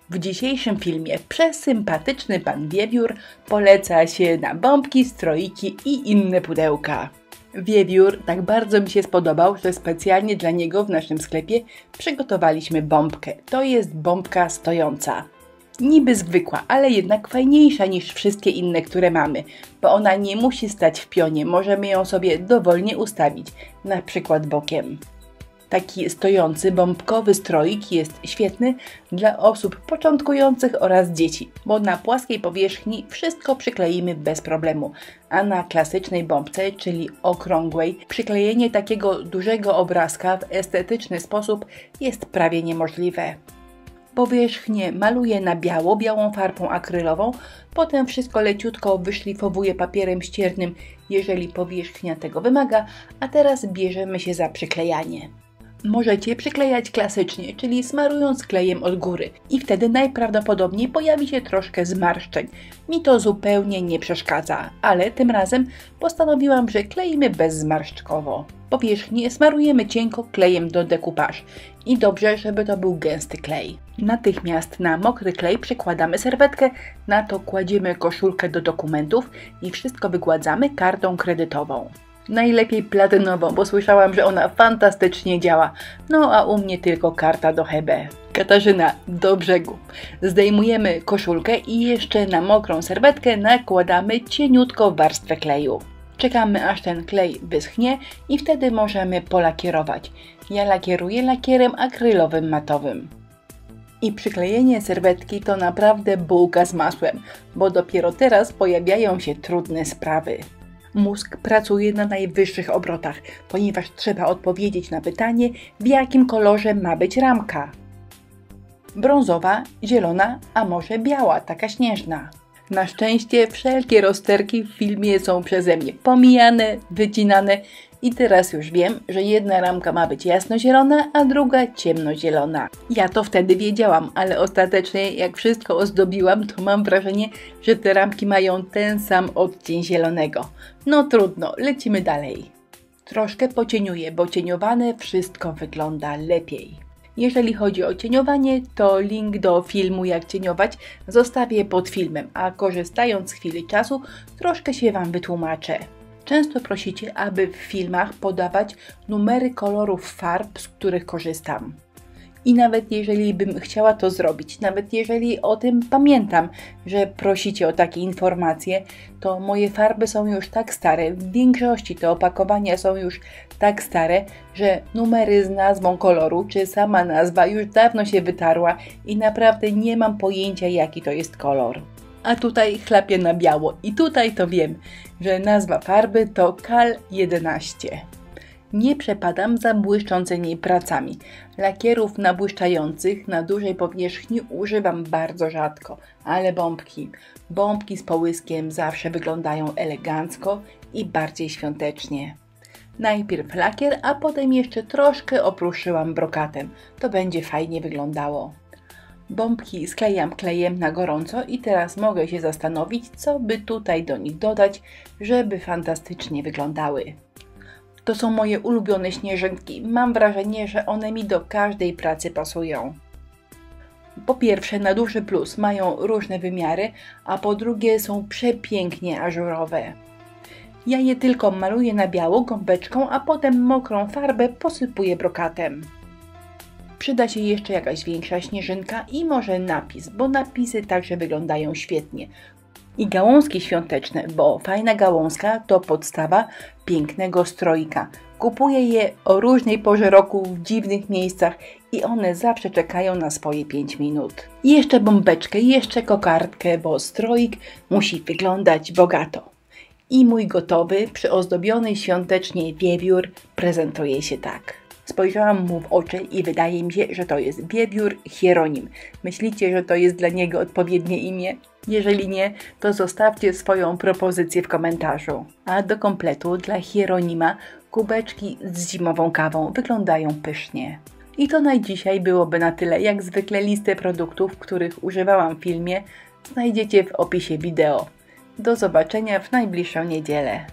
W dzisiejszym filmie przesympatyczny pan Wiewiór poleca się na bombki, stroiki i inne pudełka. Wiewiór tak bardzo mi się spodobał, że specjalnie dla niego w naszym sklepie przygotowaliśmy bombkę. To jest bombka stojąca. Niby zwykła, ale jednak fajniejsza niż wszystkie inne, które mamy, bo ona nie musi stać w pionie, możemy ją sobie dowolnie ustawić, na przykład bokiem. Taki stojący, bombkowy stroik jest świetny dla osób początkujących oraz dzieci, bo na płaskiej powierzchni wszystko przykleimy bez problemu, a na klasycznej bombce, czyli okrągłej, przyklejenie takiego dużego obrazka w estetyczny sposób jest prawie niemożliwe. Powierzchnię maluję na biało, białą farbą akrylową, potem wszystko leciutko wyszlifowuję papierem ściernym, jeżeli powierzchnia tego wymaga, a teraz bierzemy się za przyklejanie. Możecie przyklejać klasycznie, czyli smarując klejem od góry i wtedy najprawdopodobniej pojawi się troszkę zmarszczeń. Mi to zupełnie nie przeszkadza, ale tym razem postanowiłam, że kleimy bezzmarszczkowo. Powierzchnię smarujemy cienko klejem do decoupage i dobrze, żeby to był gęsty klej. Natychmiast na mokry klej przykładamy serwetkę, na to kładziemy koszulkę do dokumentów i wszystko wygładzamy kartą kredytową. Najlepiej platynową, bo słyszałam, że ona fantastycznie działa. No a u mnie tylko karta do HB. Katarzyna, do brzegu. Zdejmujemy koszulkę i jeszcze na mokrą serwetkę nakładamy cieniutko warstwę kleju. Czekamy, aż ten klej wyschnie i wtedy możemy polakierować. Ja lakieruję lakierem akrylowym matowym. I przyklejenie serwetki to naprawdę bułka z masłem, bo dopiero teraz pojawiają się trudne sprawy. Mózg pracuje na najwyższych obrotach, ponieważ trzeba odpowiedzieć na pytanie, w jakim kolorze ma być ramka. Brązowa, zielona, a może biała, taka śnieżna. Na szczęście wszelkie rozterki w filmie są przeze mnie pomijane, wycinane i teraz już wiem, że jedna ramka ma być jasnozielona, a druga ciemnozielona. Ja to wtedy wiedziałam, ale ostatecznie jak wszystko ozdobiłam, to mam wrażenie, że te ramki mają ten sam odcień zielonego. No trudno, lecimy dalej. Troszkę pocieniuję, bo cieniowane wszystko wygląda lepiej. Jeżeli chodzi o cieniowanie, to link do filmu jak cieniować zostawię pod filmem, a korzystając z chwili czasu troszkę się Wam wytłumaczę. Często prosicie, aby w filmach podawać numery kolorów farb, z których korzystam. I nawet jeżeli bym chciała to zrobić, nawet jeżeli o tym pamiętam, że prosicie o takie informacje, to moje farby są już tak stare, w większości te opakowania są już tak stare, że numery z nazwą koloru, czy sama nazwa już dawno się wytarła i naprawdę nie mam pojęcia, jaki to jest kolor. A tutaj chlapię na biało i tutaj to wiem, że nazwa farby to Cal 11. Nie przepadam za błyszczącymi pracami. Lakierów nabłyszczających na dużej powierzchni używam bardzo rzadko, ale bombki z połyskiem zawsze wyglądają elegancko i bardziej świątecznie. Najpierw lakier, a potem jeszcze troszkę opruszyłam brokatem. To będzie fajnie wyglądało. Bombki sklejam klejem na gorąco i teraz mogę się zastanowić, co by tutaj do nich dodać, żeby fantastycznie wyglądały. To są moje ulubione śnieżynki. Mam wrażenie, że one mi do każdej pracy pasują. Po pierwsze, na duży plus mają różne wymiary, a po drugie są przepięknie ażurowe. Ja je tylko maluję na biało gąbeczką, a potem mokrą farbę posypuję brokatem. Przyda się jeszcze jakaś większa śnieżynka i może napis, bo napisy także wyglądają świetnie. I gałązki świąteczne, bo fajna gałązka to podstawa pięknego stroika. Kupuję je o różnej porze roku w dziwnych miejscach i one zawsze czekają na swoje 5 minut. I jeszcze bombeczkę, jeszcze kokardkę, bo stroik musi wyglądać bogato. I mój gotowy, przyozdobiony świątecznie wiewiór prezentuje się tak. Spojrzałam mu w oczy i wydaje mi się, że to jest Wiewiór Hieronim. Myślicie, że to jest dla niego odpowiednie imię? Jeżeli nie, to zostawcie swoją propozycję w komentarzu. A do kompletu dla Hieronima kubeczki z zimową kawą wyglądają pysznie. I to na dzisiaj byłoby na tyle. Jak zwykle listę produktów, których używałam w filmie, znajdziecie w opisie wideo. Do zobaczenia w najbliższą niedzielę.